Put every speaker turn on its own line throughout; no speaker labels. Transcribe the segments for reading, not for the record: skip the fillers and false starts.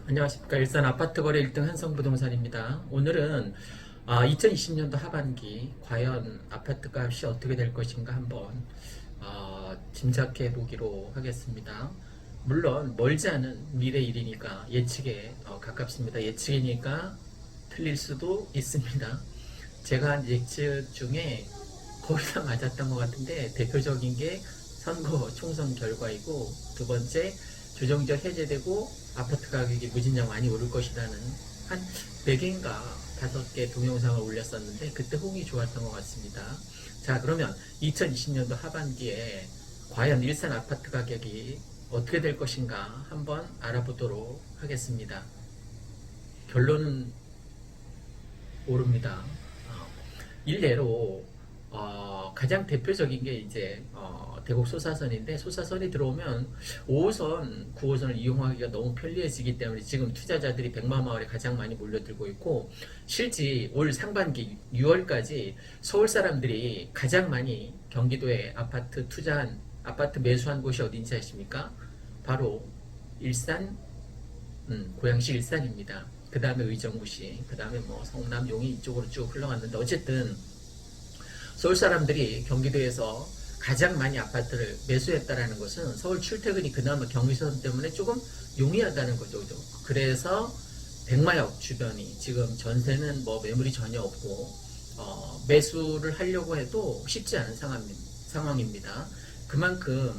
안녕하십니까. 일산 아파트 거래 1등 한성부동산입니다. 오늘은 2020년도 하반기 과연 아파트 값이 어떻게 될 것인가 한번 짐작해 보기로 하겠습니다. 물론 멀지 않은 미래 일이니까 예측에 가깝습니다. 예측이니까 틀릴 수도 있습니다. 제가 한 예측 중에 거의 다 맞았던 것 같은데 대표적인 게 선거 총선 결과이고, 두 번째 조정적 해제되고 아파트 가격이 무진장 많이 오를 것이라는 한 4개인가 5개 동영상을 올렸었는데 그때 호응이 좋았던 것 같습니다. 자, 그러면 2020년도 하반기에 과연 일산 아파트 가격이 어떻게 될 것인가 한번 알아보도록 하겠습니다. 결론은 오릅니다. 일례로 가장 대표적인 게 이제 대곡 소사선인데, 소사선이 들어오면 5호선, 9호선을 이용하기가 너무 편리해지기 때문에 지금 투자자들이 백마마을에 가장 많이 몰려들고 있고, 실제 올 상반기 6월까지 서울 사람들이 가장 많이 경기도에 아파트 투자한, 아파트 매수한 곳이 어딘지 아십니까? 바로 일산, 고양시 일산입니다. 그 다음에 의정부시, 그 다음에 뭐 성남, 용인 이쪽으로 쭉 흘러갔는데, 어쨌든 서울 사람들이 경기도에서 가장 많이 아파트를 매수했다라는 것은 서울 출퇴근이 그나마 경의선 때문에 조금 용이하다는 거죠. 그래서 백마역 주변이 지금 전세는 뭐 매물이 전혀 없고 매수를 하려고 해도 쉽지 않은 상황입니다. 그만큼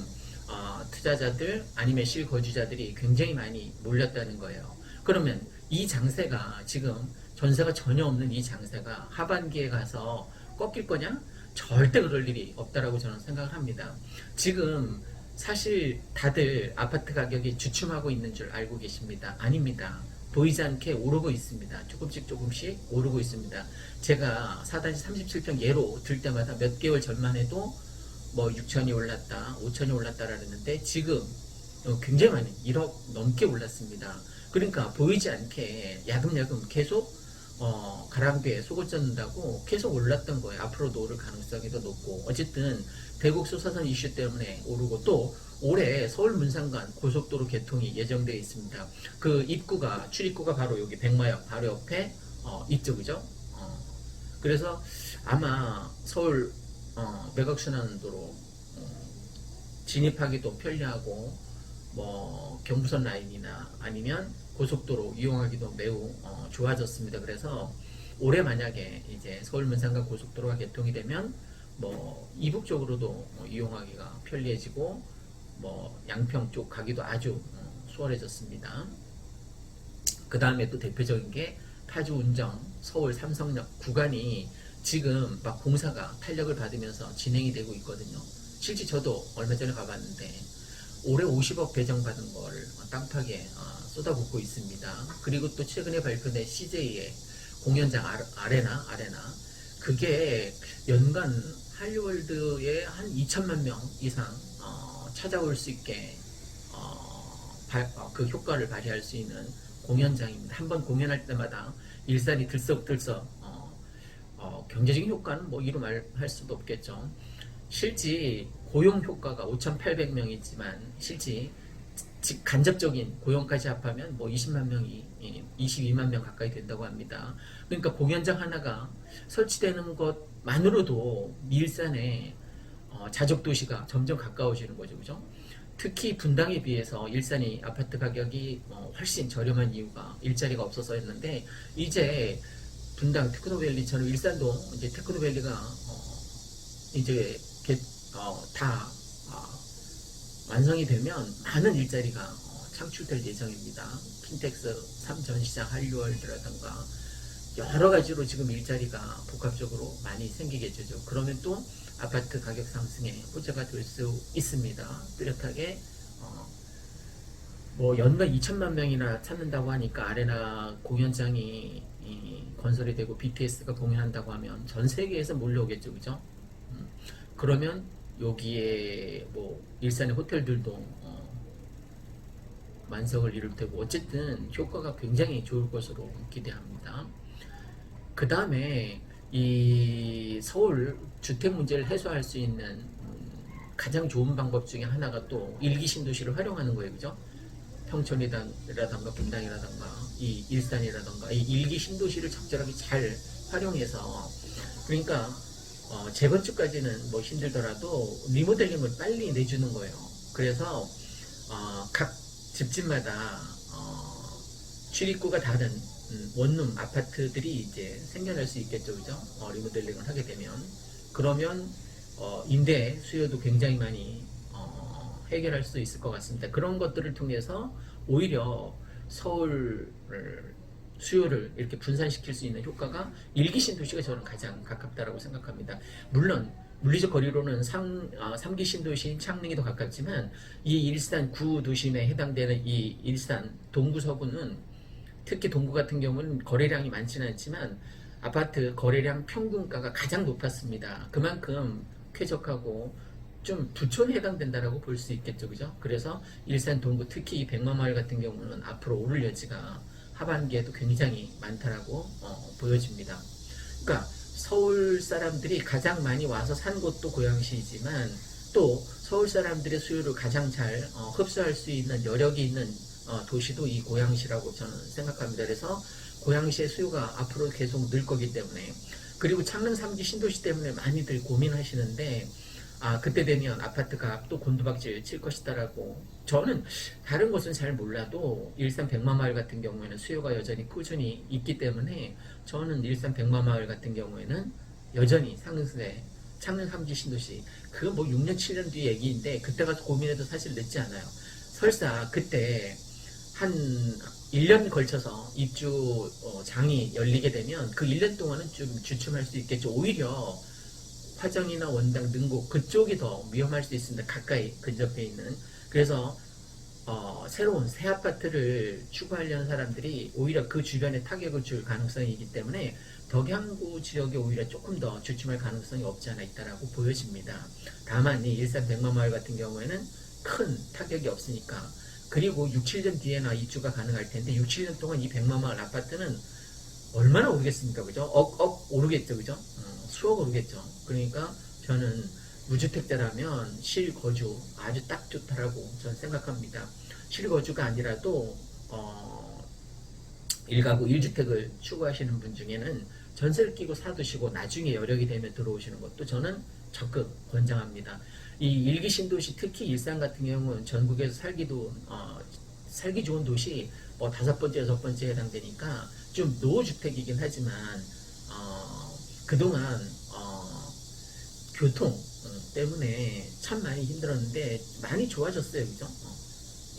투자자들 아니면 실거주자들이 굉장히 많이 몰렸다는 거예요. 그러면 이 장세가, 지금 전세가 전혀 없는 이 장세가 하반기에 가서 꺾일 거냐? 절대 그럴 일이 없다라고 저는 생각을 합니다. 지금 사실 다들 아파트 가격이 주춤하고 있는 줄 알고 계십니다. 아닙니다. 보이지 않게 오르고 있습니다. 조금씩 오르고 있습니다. 제가 4-37평 예로 들 때마다 몇 개월 전만 해도 뭐 6천이 올랐다, 5천이 올랐다라 그랬는데 지금 굉장히 많이 1억 넘게 올랐습니다. 그러니까 보이지 않게 야금야금 계속 가랑비에 속을 젓는다고 계속 올랐던 거예요. 앞으로도 오를 가능성이 더 높고, 어쨌든 대곡 소사선 이슈 때문에 오르고, 또 올해 서울 문산간 고속도로 개통이 예정되어 있습니다. 그 출입구가 바로 여기 백마역 바로 옆에 이쪽이죠. 그래서 아마 서울 매각순환도로 진입하기도 편리하고, 뭐 경부선 라인이나 아니면 고속도로 이용하기도 매우 좋아졌습니다. 그래서 올해 만약에 이제 서울 문산간 고속도로가 개통이 되면 뭐 이북 쪽으로도 이용하기가 편리해지고, 뭐 양평 쪽 가기도 아주 수월해졌습니다. 그 다음에 또 대표적인 게 파주 운정 서울 삼성역 구간이 지금 막 공사가 탄력을 받으면서 진행이 되고 있거든요. 실제 저도 얼마 전에 가봤는데 올해 50억 배정받은 걸 땅파기에 쏟아붓고 있습니다. 그리고 또 최근에 발표된 CJ의 공연장 아레나, 그게 연간 할리월드에 한 2천만 명 이상 찾아올 수 있게 그 효과를 발휘할 수 있는 공연장입니다. 한번 공연할 때마다 일산이 들썩들썩, 경제적인 효과는 뭐 이루 말할 수도 없겠죠. 실제 고용 효과가 5,800명이지만 실제 간접적인 고용까지 합하면 뭐 20만 명이 22만 명 가까이 된다고 합니다. 그러니까 공연장 하나가 설치되는 것만으로도 일산의 자족 도시가 점점 가까워지는 거죠, 그죠? 특히 분당에 비해서 일산이 아파트 가격이 훨씬 저렴한 이유가 일자리가 없어서였는데, 이제 분당 테크노밸리처럼 일산도 이제 테크노밸리가 이제 다 완성이 되면 많은 일자리가 창출될 예정입니다. 핀텍스 3전시장 한류월드라든가 여러 가지로 지금 일자리가 복합적으로 많이 생기겠죠. 그러면 또 아파트 가격 상승에 호재가 될 수 있습니다. 뚜렷하게 뭐 연간 2천만 명이나 찾는다고 하니까 아레나 공연장이 건설이 되고 BTS가 공연한다고 하면 전 세계에서 몰려오겠죠, 그죠? 그러면 여기에 뭐 일산의 호텔들도 만석을 이룰 테고, 어쨌든 효과가 굉장히 좋을 것으로 기대합니다. 그 다음에 이 서울 주택 문제를 해소할 수 있는 가장 좋은 방법 중에 하나가 또 일기 신도시를 활용하는 거예요, 그죠? 평촌이라던가 분당이라던가 이 일산이라던가 이 일기 신도시를 적절하게 잘 활용해서 그러니까 재건축까지는 뭐 힘들더라도 리모델링을 빨리 내주는 거예요. 그래서 각 집집마다 출입구가 다른 원룸 아파트들이 이제 생겨날 수 있겠죠, 그죠? 리모델링을 하게 되면 그러면 임대 수요도 굉장히 많이 해결할 수 있을 것 같습니다. 그런 것들을 통해서 오히려 서울 수요를 이렇게 분산시킬 수 있는 효과가 일기신 도시가 저는 가장 가깝다라고 생각합니다. 물론 물리적 거리로는 3기 신도시인 창릉이 더 가깝지만 이 일산 구도심에 해당되는 이 일산 동구 서구는 특히 동구 같은 경우는 거래량이 많지는 않지만 아파트 거래량 평균가가 가장 높았습니다. 그만큼 쾌적하고 좀 부촌에 해당된다라고 볼 수 있겠죠, 그죠? 그래서 일산 동구 특히 이 백마마을 같은 경우는 앞으로 오를 여지가 하반기에도 굉장히 많다라고 보여집니다. 그러니까 서울 사람들이 가장 많이 와서 산 곳도 고양시이지만 또 서울 사람들의 수요를 가장 잘 흡수할 수 있는 여력이 있는 도시도 이 고양시라고 저는 생각합니다. 그래서 고양시의 수요가 앞으로 계속 늘 거기 때문에 그리고 창릉 3기 신도시 때문에 많이들 고민하시는데 그때 되면 아파트 값도 곤두박질 칠 것이다라고 저는 다른 곳은 잘 몰라도 일산 백마마을 같은 경우에는 수요가 여전히 꾸준히 있기 때문에 저는 일산 백마마을 같은 경우에는 여전히 상승세 창릉 3기 신도시 그거 뭐 6년 7년 뒤 얘기인데 그때 가서 고민해도 사실 늦지 않아요. 설사 그때 한 1년 걸쳐서 입주 장이 열리게 되면 그 1년 동안은 좀 주춤할 수 있겠죠. 오히려 화정이나 원당, 능곡 그쪽이 더 위험할 수 있습니다. 가까이 근접해 있는. 그래서 새로운 새 아파트를 추구하려는 사람들이 오히려 그 주변에 타격을 줄 가능성이 있기 때문에 덕양구 지역에 오히려 조금 더 주춤할 가능성이 없지 않아 있다라고 보여집니다. 다만 이 일산 백마마을 같은 경우에는 큰 타격이 없으니까 그리고 6, 7년 뒤에나 입주가 가능할 텐데 6, 7년 동안 이 백마마을 아파트는 얼마나 오르겠습니까? 그죠? 억 오르겠죠. 그죠? 수억 오르겠죠. 그러니까 저는 무주택자라면 실거주 아주 딱 좋다라고 저는 생각합니다. 실거주가 아니라도 1가구 1주택을 추구하시는 분 중에는 전세를 끼고 사두시고 나중에 여력이 되면 들어오시는 것도 저는 적극 권장합니다. 이 일기 신도시 특히 일산 같은 경우는 전국에서 살기 좋은 도시 뭐 5번째, 6번째에 해당되니까 좀 노후주택이긴 하지만 그동안 교통 때문에 참 많이 힘들었는데 많이 좋아졌어요. 그죠?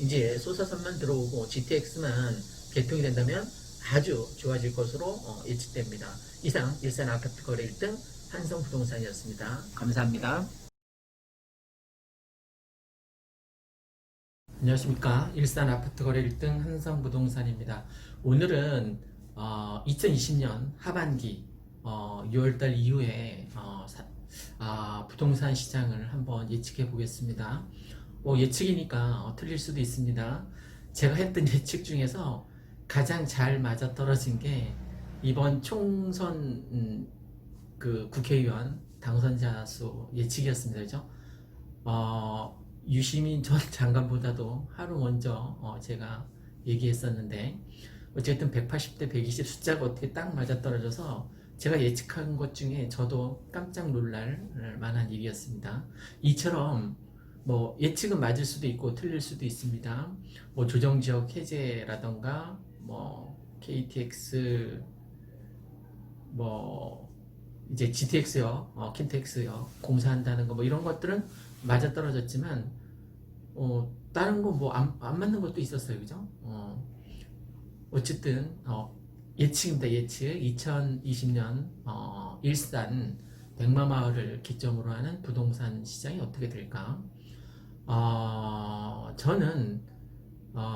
이제 소사선만 들어오고 GTX만 개통이 된다면 아주 좋아질 것으로 예측됩니다. 이상 일산 아파트 거래 1등 한성부동산이었습니다. 감사합니다. 안녕하십니까. 일산 아파트 거래 1등 한성부동산입니다. 오늘은 2020년 하반기 6월달 이후에 부동산 시장을 한번 예측해 보겠습니다. 예측이니까 틀릴 수도 있습니다. 제가 했던 예측 중에서 가장 잘 맞아 떨어진 게 이번 총선 그 국회의원 당선자 수 예측이었습니다. 그죠? 유시민 전 장관보다도 하루 먼저 제가 얘기했었는데 어쨌든 180대 120 숫자가 어떻게 딱 맞아떨어져서 제가 예측한 것 중에 저도 깜짝 놀랄 만한 일이었습니다. 이처럼 뭐 예측은 맞을 수도 있고 틀릴 수도 있습니다. 뭐 조정지역 해제라던가 뭐 KTX 뭐 이제 GTX역, 킨텍스역 공사한다는 거 뭐 이런 것들은 맞아떨어졌지만 다른 거 뭐 안 맞는 것도 있었어요. 그죠? 어쨌든 예측입니다. 예측 2020년 일산 백마마을을 기점으로 하는 부동산 시장이 어떻게 될까? 저는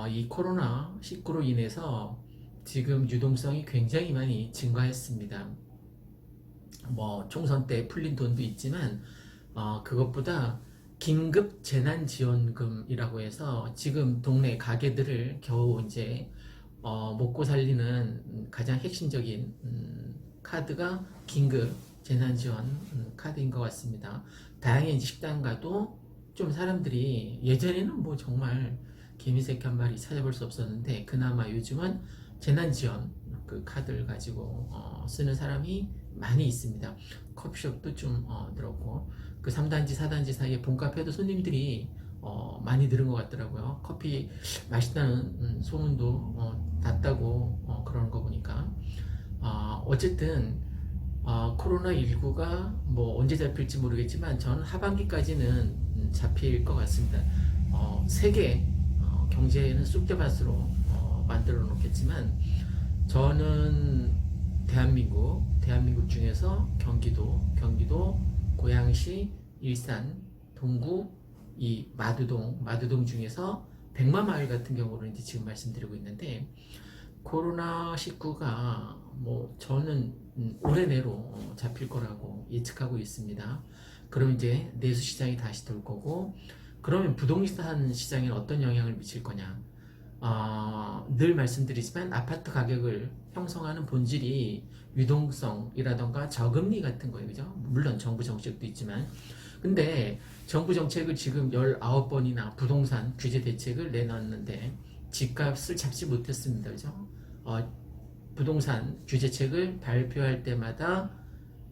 이 코로나19로 인해서 지금 유동성이 굉장히 많이 증가했습니다. 뭐 총선 때 풀린 돈도 있지만 그것보다 긴급 재난지원금이라고 해서 지금 동네 가게들을 겨우 이제 먹고 살리는 가장 핵심적인 카드가 긴급 재난지원 카드인 것 같습니다. 다양한 식당 가도 좀 사람들이 예전에는 뭐 정말 개미새끼 한 마리 찾아볼 수 없었는데 그나마 요즘은 재난지원 그 카드를 가지고 쓰는 사람이 많이 있습니다. 커피숍도 좀 늘었고 그 3단지 4단지 사이에 본카페도 손님들이 많이 늘은 것 같더라고요. 커피 맛있다는 소문도 났다고 그러는 거 보니까 어쨌든 코로나19가 뭐 언제 잡힐지 모르겠지만 저는 하반기까지는 잡힐 것 같습니다. 세계 경제는 쑥대밭으로 만들어 놓겠지만 저는 대한민국 중에서 경기도, 고양시, 일산, 동구, 이 마두동 중에서 백마마을 같은 경우를 이제 지금 말씀드리고 있는데 코로나19가 뭐 저는 올해 내로 잡힐 거라고 예측하고 있습니다. 그럼 이제 내수 시장이 다시 돌 거고 그러면 부동산 시장에 어떤 영향을 미칠 거냐? 늘 말씀드리지만 아파트 가격을 형성하는 본질이 유동성이라던가 저금리 같은 거예요. 그죠? 물론 정부 정책도 있지만 근데 정부 정책을 지금 19번이나 부동산 규제 대책을 내놨는데 집값을 잡지 못했습니다. 그죠? 부동산 규제책을 발표할 때마다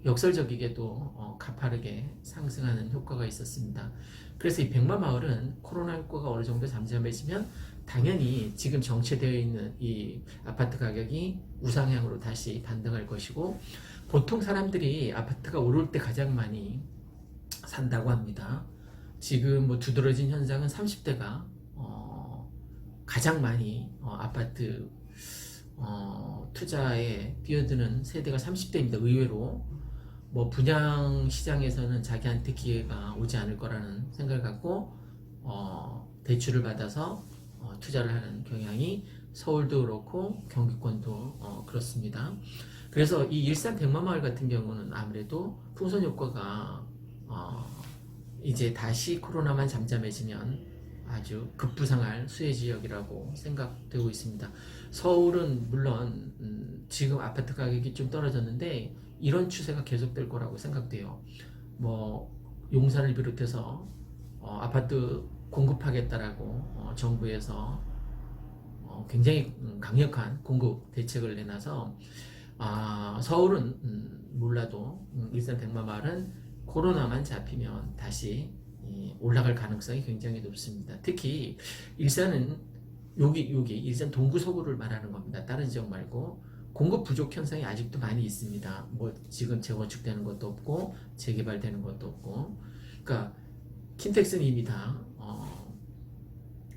역설적이게도 가파르게 상승하는 효과가 있었습니다. 그래서 이 백마마을은 코로나19가 어느 정도 잠잠해지면 당연히 지금 정체되어 있는 이 아파트 가격이 우상향으로 다시 반등할 것이고 보통 사람들이 아파트가 오를 때 가장 많이 산다고 합니다. 지금 뭐 두드러진 현상은 30대가 가장 많이 아파트 투자에 뛰어드는 세대가 30대입니다. 의외로 뭐 분양 시장에서는 자기한테 기회가 오지 않을 거라는 생각을 갖고 대출을 받아서 투자를 하는 경향이 서울도 그렇고 경기권도 그렇습니다. 그래서 이 일산 백마마을 같은 경우는 아무래도 풍선 효과가 이제 다시 코로나만 잠잠해지면 아주 급부상할 수혜 지역이라고 생각되고 있습니다. 서울은 물론 지금 아파트 가격이 좀 떨어졌는데 이런 추세가 계속될 거라고 생각돼요. 뭐 용산을 비롯해서 아파트 공급하겠다라고 정부에서 굉장히 강력한 공급 대책을 내놔서 서울은 몰라도 일산 백마마을은 코로나만 잡히면 다시 올라갈 가능성이 굉장히 높습니다. 특히 일산은 여기 일산 동구 서구를 말하는 겁니다. 다른 지역 말고 공급 부족 현상이 아직도 많이 있습니다. 뭐 지금 재건축되는 것도 없고 재개발되는 것도 없고, 그러니까 킨텍스는 이미 다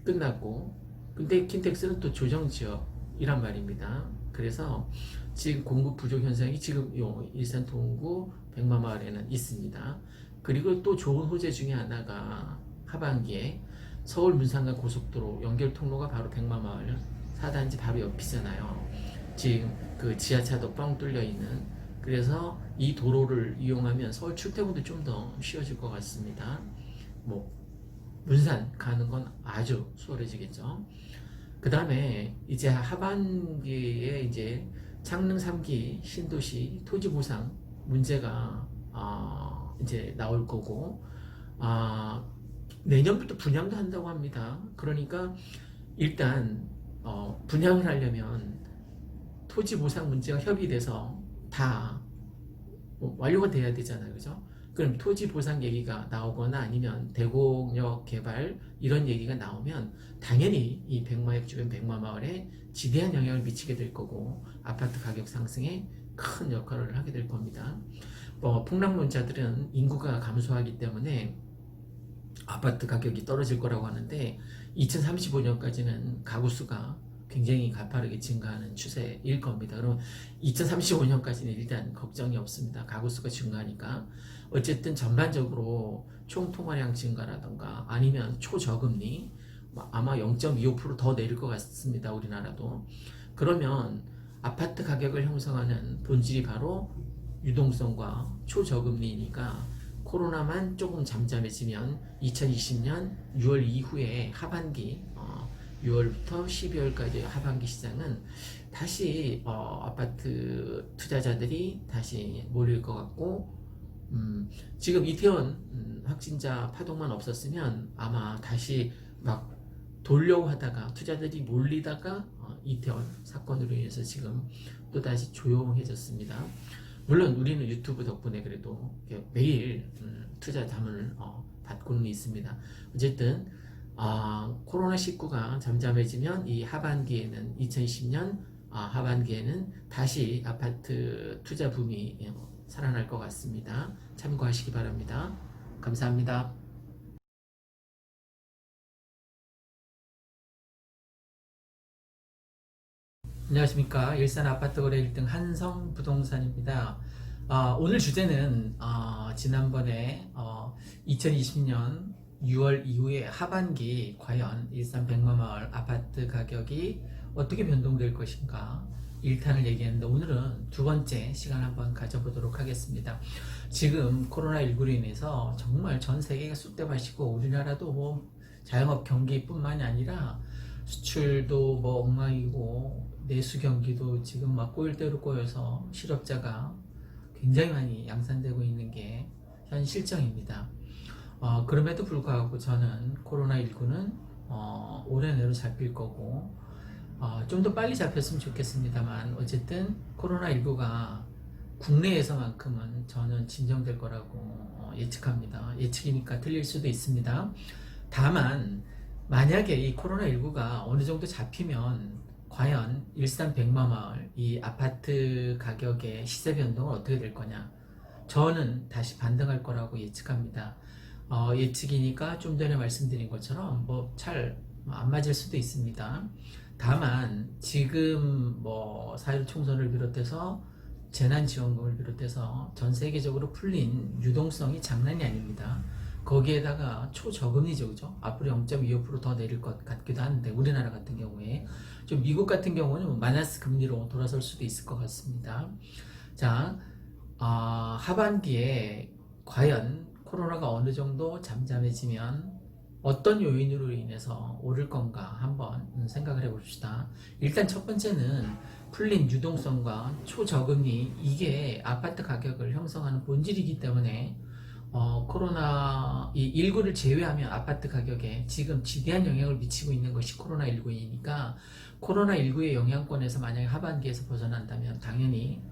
끝났고, 근데 킨텍스는 또 조정 지역이란 말입니다. 그래서 지금 공급 부족 현상이 지금 일산 동구 백마마을에는 있습니다. 그리고 또 좋은 호재 중에 하나가 하반기에 서울 문산간 고속도로 연결 통로가 바로 백마마을 4단지 바로 옆이잖아요. 지금 그 지하차도 뻥 뚫려 있는, 그래서 이 도로를 이용하면 서울 출퇴근도 좀 더 쉬워질 것 같습니다. 뭐 문산 가는 건 아주 수월해지겠죠. 그 다음에 이제 하반기에 이제 창릉 3기 신도시 토지 보상 문제가 이제 나올 거고, 내년부터 분양도 한다고 합니다. 그러니까 일단 분양을 하려면 토지 보상 문제가 협의돼서 다 완료가 돼야 되잖아요. 그죠? 그럼 토지 보상 얘기가 나오거나 아니면 대곡역 개발 이런 얘기가 나오면 당연히 이 백마역 주변 백마마을에 지대한 영향을 미치게 될 거고 아파트 가격 상승에 큰 역할을 하게 될 겁니다. 폭락론자들은 인구가 감소하기 때문에 아파트 가격이 떨어질 거라고 하는데 2035년까지는 가구 수가 굉장히 가파르게 증가하는 추세일 겁니다. 그럼 2035년까지는 일단 걱정이 없습니다. 가구 수가 증가하니까. 어쨌든 전반적으로 총 통화량 증가라던가 아니면 초저금리 아마 0.25% 더 내릴 것 같습니다. 우리나라도. 그러면 아파트 가격을 형성하는 본질이 바로 유동성과 초저금리니까 코로나만 조금 잠잠해지면 2020년 6월 이후에 하반기 6월부터 12월까지 하반기 시장은 다시 아파트 투자자들이 다시 몰릴 것 같고, 지금 이태원 확진자 파동만 없었으면 아마 다시 막 돌려고 하다가 투자들이 몰리다가 이태원 사건으로 인해서 지금 또다시 조용해졌습니다. 물론 우리는 유튜브 덕분에 그래도 매일 투자 자문을 받고는 있습니다. 어쨌든 코로나19가 잠잠해지면 이 하반기에는 2020년 하반기에는 다시 아파트 투자 붐이 살아날 것 같습니다. 참고하시기 바랍니다. 감사합니다. 안녕하십니까. 일산 아파트 거래 1등 한성부동산입니다. 오늘 주제는 지난번에 2020년 6월 이후에 하반기 과연 일산 백마마을 아파트 가격이 어떻게 변동될 것인가 1탄을 얘기했는데, 오늘은 두 번째 시간 한번 가져보도록 하겠습니다. 지금 코로나19로 인해서 정말 전 세계가 쑥대밭이고 우리나라도 뭐 자영업 경기뿐만이 아니라 수출도 뭐 엉망이고 내수 경기도 지금 막 꼬일 대로 꼬여서 실업자가 굉장히 많이 양산되고 있는 게 현 실정입니다. 그럼에도 불구하고 저는 코로나19는 올해 내로 잡힐 거고 좀 더 빨리 잡혔으면 좋겠습니다만, 어쨌든 코로나19가 국내에서만큼은 저는 진정될 거라고 예측합니다. 예측이니까 틀릴 수도 있습니다. 다만 만약에 이 코로나19가 어느 정도 잡히면 과연 일산 백마마을 이 아파트 가격의 시세 변동은 어떻게 될 거냐, 저는 다시 반등할 거라고 예측합니다. 예측이니까 좀 전에 말씀드린 것처럼 뭐 잘 안 맞을 수도 있습니다. 다만 지금 뭐 4.16 총선을 비롯해서 재난지원금을 비롯해서 전 세계적으로 풀린 유동성이 장난이 아닙니다. 거기에다가 초저금리죠, 그죠? 앞으로 0.25% 더 내릴 것 같기도 한데, 우리나라 같은 경우에 좀 미국 같은 경우는 뭐 마이너스 금리로 돌아설 수도 있을 것 같습니다. 자, 하반기에 과연 코로나가 어느 정도 잠잠해지면 어떤 요인으로 인해서 오를 건가 한번 생각을 해봅시다. 일단 첫 번째는 풀린 유동성과 초저금리, 이게 아파트 가격을 형성하는 본질이기 때문에 코로나 19를 제외하면 아파트 가격에 지금 지대한 영향을 미치고 있는 것이 코로나19이니까, 코로나19의 영향권에서 만약에 하반기에서 벗어난다면 당연히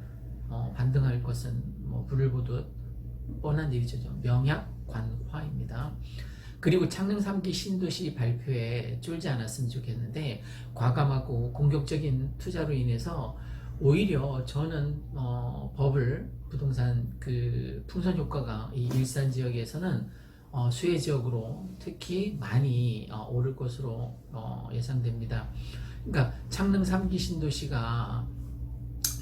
반등할 것은 뭐 불을 보듯 뻔한 일이죠. 명약관화입니다. 그리고 창릉 3기 신도시 발표에 쫄지 않았으면 좋겠는데, 과감하고 공격적인 투자로 인해서 오히려 저는 버블 부동산 그 풍선 효과가 이 일산 지역에서는 수혜 지역으로 특히 많이 오를 것으로 예상됩니다. 그러니까 창릉 3기 신도시가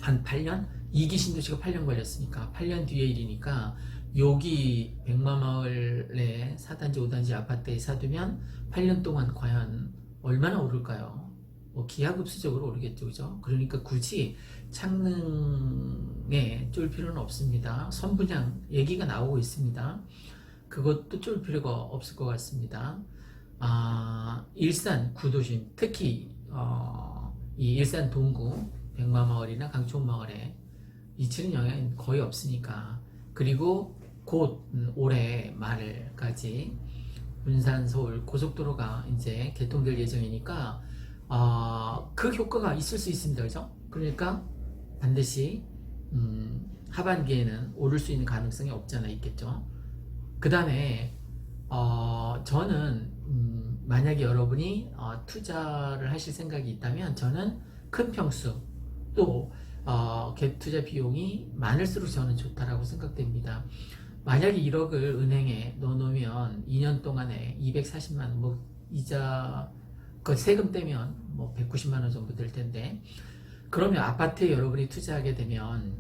한 8년? 2기 신도시가 8년 걸렸으니까 8년 뒤의 일이니까, 여기 백마마을에 4단지 5단지 아파트에 사두면 8년 동안 과연 얼마나 오를까요? 뭐 기하급수적으로 오르겠죠, 그죠? 그러니까 굳이 창릉에 쫄 필요는 없습니다. 선분양 얘기가 나오고 있습니다. 그것도 쫄 필요가 없을 것 같습니다. 일산 구도심, 특히 이 일산 동구 백마마을이나 강촌마을에 미치는 영향이 거의 없으니까, 그리고 곧 올해 말까지 문산 서울 고속도로가 이제 개통될 예정이니까 그 효과가 있을 수 있습니다, 그죠? 그러니까 반드시 하반기에는 오를 수 있는 가능성이 없지 않아 있겠죠. 그 다음에 저는 만약에 여러분이 투자를 하실 생각이 있다면, 저는 큰 평수 또 갭 투자 비용이 많을수록 저는 좋다라고 생각됩니다. 만약에 1억을 은행에 넣어놓으면 2년 동안에 240만 원, 뭐 이자 그 세금 떼면 뭐 190만 원 정도 될 텐데, 그러면 아파트에 여러분이 투자하게 되면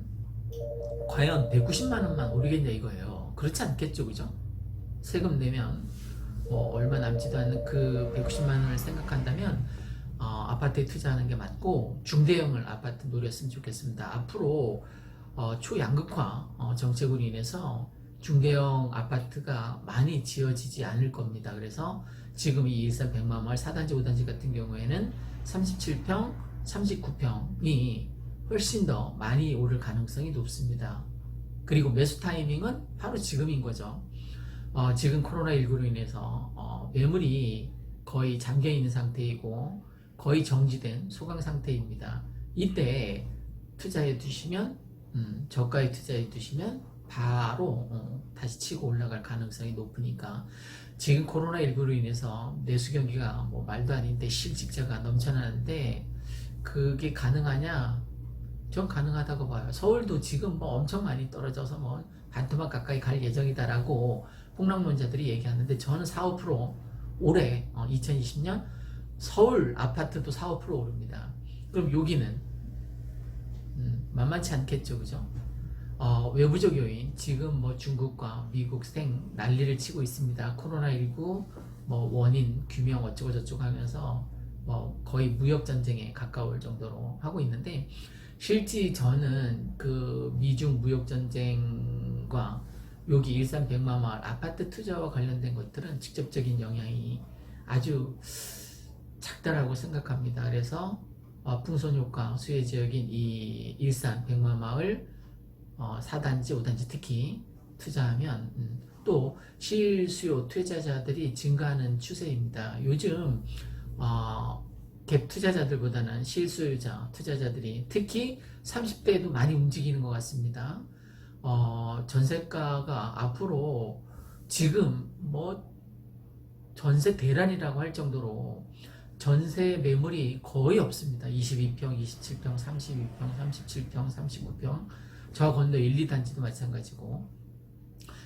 과연 190만 원만 오르겠냐 이거예요. 그렇지 않겠죠, 그죠? 세금 내면 뭐 얼마 남지도 않는 그 190만 원을 생각한다면 아파트에 투자하는 게 맞고, 중대형을 아파트 노렸으면 좋겠습니다. 앞으로 초양극화 정책으로 인해서 중대형 아파트가 많이 지어지지 않을 겁니다. 그래서 지금 이 일산 백마마을 4단지 5단지 같은 경우에는 37평 39평이 훨씬 더 많이 오를 가능성이 높습니다. 그리고 매수 타이밍은 바로 지금인 거죠. 지금 코로나19로 인해서 매물이 거의 잠겨 있는 상태이고 거의 정지된 소강 상태입니다. 이때 투자해 두시면 저가에 투자해 두시면 바로 다시 치고 올라갈 가능성이 높으니까 지금 코로나19로 인해서 내수 경기가 뭐 말도 아닌데 실직자가 넘쳐나는데 그게 가능하냐? 전 가능하다고 봐요. 서울도 지금 뭐 엄청 많이 떨어져서 뭐 반토막 가까이 갈 예정이다라고 폭락론자들이 얘기하는데 저는 4, 5% 올해 2020년 서울 아파트도 4, 5% 오릅니다. 그럼 여기는 만만치 않겠죠, 그죠? 외부적 요인 지금 뭐 중국과 미국 난리를 치고 있습니다. 코로나19 뭐 원인 규명 어쩌고 저쩌고 하면서 뭐 거의 무역 전쟁에 가까울 정도로 하고 있는데 실제 저는 그 미중 무역 전쟁과 여기 일산 백마마을 아파트 투자와 관련된 것들은 직접적인 영향이 아주 작다라고 생각합니다. 그래서 풍선 효과 수혜 지역인 이 일산 백마마을 4단지, 5단지 특히 투자하면 또 실수요 투자자들이 증가하는 추세입니다. 요즘 갭 투자자들보다는 실수요자 투자자들이 특히 30대에도 많이 움직이는 것 같습니다. 전세가가 앞으로 지금 뭐 전세 대란이라고 할 정도로 전세 매물이 거의 없습니다. 22평, 27평, 32평, 37평, 39평 저 건너 1, 2단지도 마찬가지고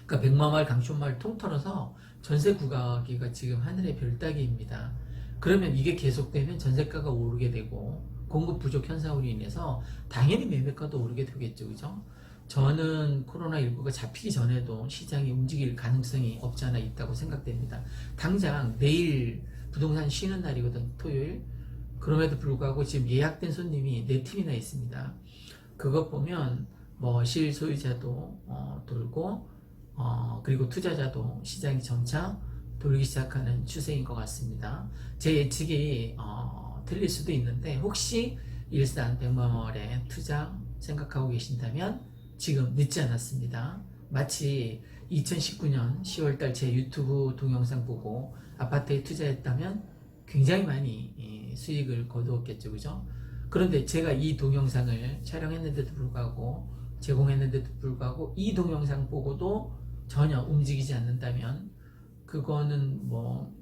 그러니까 백마마을, 강촌마을 통틀어서 전세 구가기가 지금 하늘의 별 따기입니다. 그러면 이게 계속되면 전세가가 오르게 되고 공급 부족 현상으로 인해서 당연히 매매가도 오르게 되겠죠. 그죠? 저는 코로나19가 잡히기 전에도 시장이 움직일 가능성이 없지 않아 있다고 생각됩니다. 당장 내일 부동산 쉬는 날이거든, 토요일. 그럼에도 불구하고 지금 예약된 손님이 4팀이나 있습니다. 그것 보면 뭐 실소유자도 돌고 그리고 투자자도 시장이 점차 돌기 시작하는 추세인 것 같습니다. 제 예측이 틀릴 수도 있는데 혹시 일산 백마마을에 투자 생각하고 계신다면 지금 늦지 않았습니다. 마치 2019년 10월달 제 유튜브 동영상 보고 아파트에 투자했다면 굉장히 많이 수익을 거두었겠죠, 그죠? 그런데 제가 이 동영상을 촬영했는데도 불구하고 제공했는데도 불구하고 이 동영상 보고도 전혀 움직이지 않는다면 그거는 뭐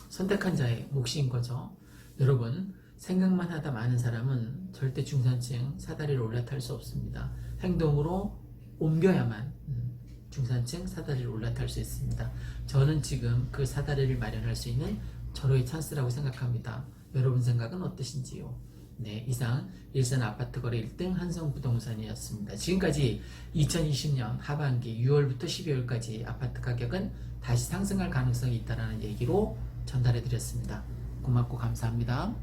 선택한 자의 몫인 거죠. 여러분 생각만 하다 많은 사람은 절대 중산층 사다리를 올라탈 수 없습니다. 행동으로 옮겨야만 중산층 사다리를 올라탈 수 있습니다. 저는 지금 그 사다리를 마련할 수 있는 절호의 찬스라고 생각합니다. 여러분 생각은 어떠신지요? 네, 이상 일산 아파트 거래 1등 한성부동산이었습니다. 지금까지 2020년 하반기 6월부터 12월까지 아파트 가격은 다시 상승할 가능성이 있다는 얘기로 전달해 드렸습니다. 고맙고 감사합니다.